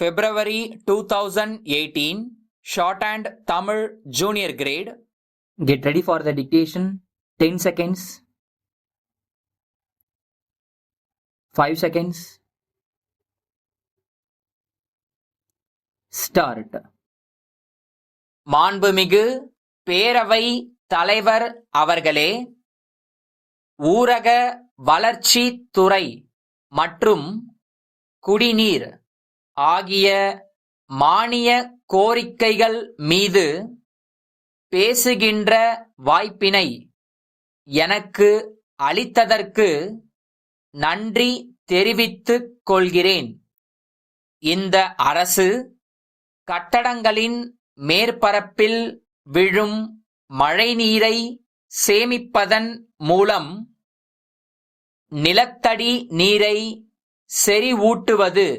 February 2018, Shorthand Tamil Junior Grade. Get ready for the dictation. 10 seconds. 5 seconds. Start. மாண்புமிகு பேரவை தலைவர் அவர்களே, ஊரக வளர்ச்சி துறை மற்றும் குடிநீர் ஆகிய மானிய கோரிக்கைகள் மீது பேசுகின்ற வாய்ப்பினை எனக்கு அளித்ததற்கு நன்றி தெரிவித்துக் கொள்கிறேன். இந்த அரசு கட்டடங்களின் மேற்பரப்பில் விழும் மழைநீரை சேமிப்பதன் மூலம் நிலத்தடி நீரை செறிவூட்டுவது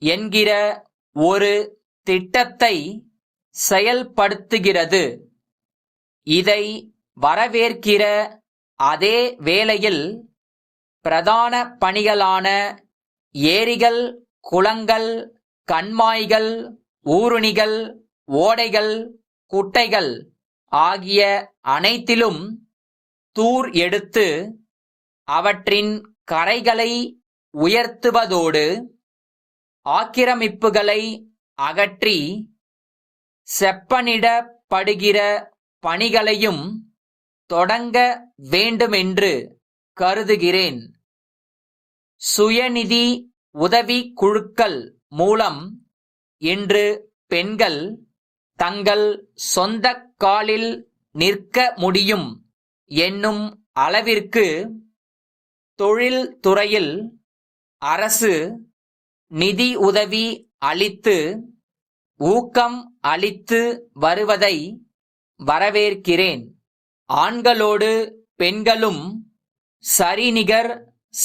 என்கிற ஒரு திட்டத்தை செயல்படுத்துகிறது. இதை வரவேற்கிற அதே வேளையில் பிரதான பணிகளான ஏரிகள், குளங்கள், கண்மாய்கள், ஊருணிகள், ஓடைகள், குட்டைகள் ஆகிய அனைத்திலும் தூர் எடுத்து அவற்றின் கரைகளை உயர்த்துவதோடு ஆக்கிரமிப்புகளை அகற்றி செப்பனிடப்படுகிற பணிகளையும் தொடங்க வேண்டுமென்று கருதுகிறேன். சுயநிதி உதவி குழுக்கள் மூலம் இன்று பெண்கள் தங்கள் சொந்த காலில் நிற்க முடியும் என்னும் அளவிற்கு தொழில் துறையில் அரசு நிதி உதவி அளித்து ஊக்கம் அளித்து வருவதை வரவேற்கிறேன். ஆண்களோடு பெண்களும் சரிநிகர்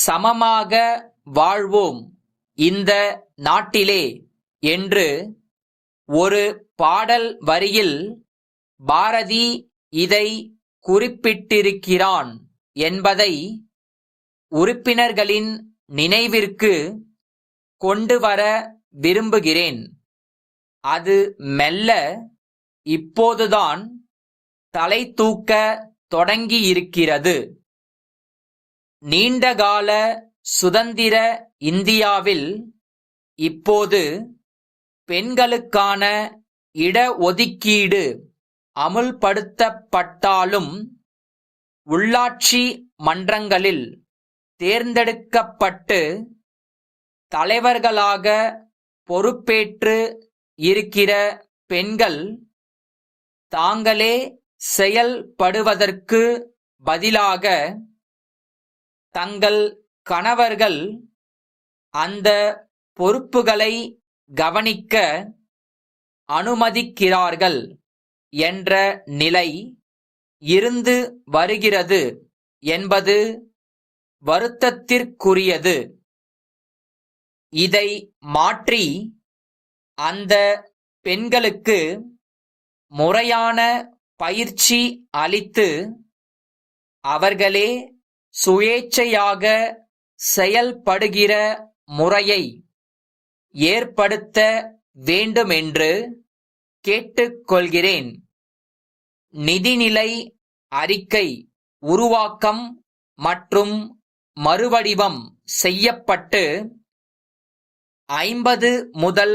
சமமாக வாழ்வோம் இந்த நாட்டிலே என்று ஒரு பாடல் வரியில் பாரதி இதை குறிப்பிட்டிருக்கிறான் என்பதை உறுப்பினர்களின் நினைவிற்கு கொண்டு வர விரும்புகிறேன். அது மெல்ல இப்போதுதான் தலை தூக்க தொடங்கியிருக்கிறது. நீண்டகால சுதந்திர இந்தியாவில் இப்போது பெண்களுக்கான இடஒதுக்கீடு அமுல்படுத்தப்பட்டாலும் உள்ளாட்சி மன்றங்களில் தேர்ந்தெடுக்கப்பட்டு தலைவர்களாக பொறுப்பேற்று இருக்கிற பெண்கள் தாங்களே செயல்படுவதற்கு பதிலாக தங்கள் கணவர்கள் அந்த பொறுப்புகளை கவனிக்க அனுமதிக்கிறார்கள் என்ற நிலை இருந்து வருகிறது என்பது வருத்தத்திற்குரியது. இதை மாற்றி அந்த பெண்களுக்கு முறையான பயிற்சி அளித்து அவர்களே சுயேச்சையாக செயல்படுகிற முறையை ஏற்படுத்த வேண்டுமென்று கேட்டுக்கொள்கிறேன். நிதிநிலை அறிக்கை உருவாக்கம் மற்றும் மறுவடிவம் செய்யப்பட்டு 50 முதல்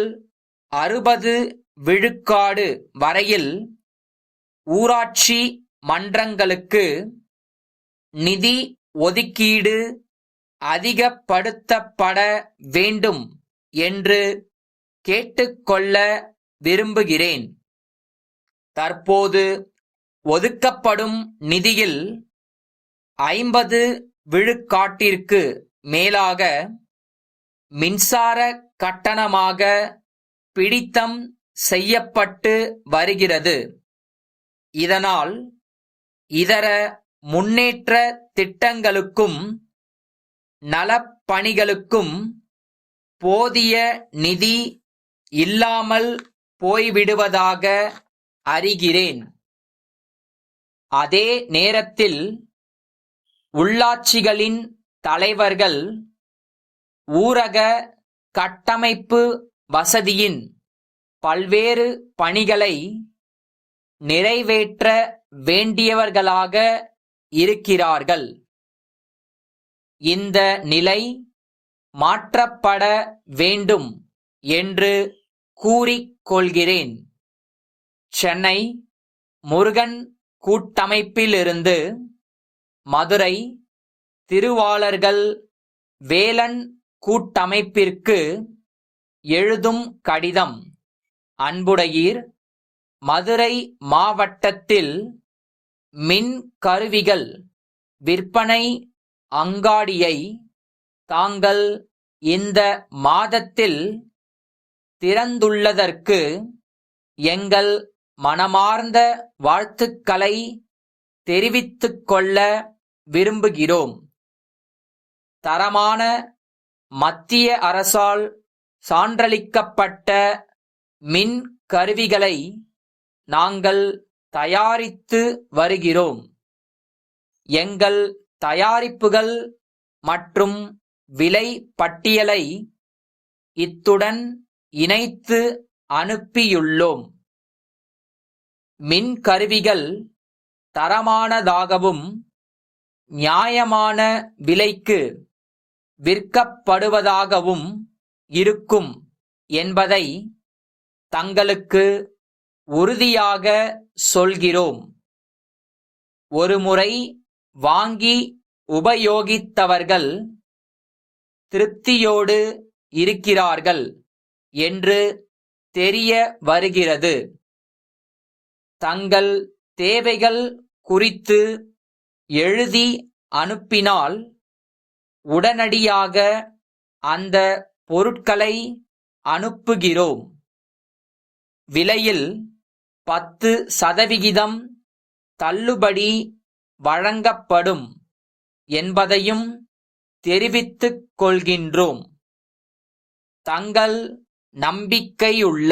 60 விழுக்காடு வரையில் ஊராட்சி மன்றங்களுக்கு நிதி ஒதுக்கீடு அதிகப்படுத்தப்பட வேண்டும் என்று கேட்டுக்கொள்ள விரும்புகிறேன். தற்போது ஒதுக்கப்படும் நிதியில் 50 விழுக்காட்டிற்கு மேலாக மின்சார கட்டணமாக பிடித்தம் செய்யப்பட்டு வருகிறது. இதனால் இதர முன்னேற்ற திட்டங்களுக்கும் நலப்பணிகளுக்கும் போதிய நிதி இல்லாமல் போய்விடுவதாக அறிகிறேன். அதே நேரத்தில் உள்ளாட்சிகளின் தலைவர்கள் ஊரக கட்டமைப்பு வசதியின் பல்வேறு பணிகளை நிறைவேற்ற வேண்டியவர்களாக இருக்கிறார்கள். இந்த நிலை மாற்றப்பட வேண்டும் என்று கூறிக் கொள்கிறேன். சென்னை முருகன் கூட்டமைப்பிலிருந்து மதுரை திருவாளர்கள் வேலன் கூட்டமைப்பிற்கு எழுதும் கடிதம். அன்புடையீர், மதுரை மாவட்டத்தில் மின் கருவிகள் விற்பனை அங்காடியை தாங்கள் இந்த மாதத்தில் திறந்துள்ளதற்கு எங்கள் மனமார்ந்த வாழ்த்துக்களை தெரிவித்துக் கொள்ள விரும்புகிறோம். தரமான மத்திய அரசால் சான்றளிக்கப்பட்ட மின் கருவிகளை நாங்கள் தயாரித்து வருகிறோம். எங்கள் தயாரிப்புகள் மற்றும் விலை பட்டியலை இத்துடன் இணைத்து அனுப்பியுள்ளோம். மின் கருவிகள் தரமானதாகவும் நியாயமான விலைக்கு விற்கப்படுவதாகவும் இருக்கும் என்பதை தங்களுக்கு உறுதியாக சொல்கிறோம். ஒருமுறை வாங்கி உபயோகித்தவர்கள் திருப்தியோடு இருக்கிறார்கள் என்று தெரிய வருகிறது. தங்கள் தேவைகள் குறித்து எழுதி அனுப்பினால் உடனடியாக அந்த பொருட்களை அனுப்புகிறோம். விலையில் 10% தள்ளுபடி வழங்கப்படும் என்பதையும் தெரிவித்துக் கொள்கின்றோம். தங்கள் நம்பிக்கையுள்ள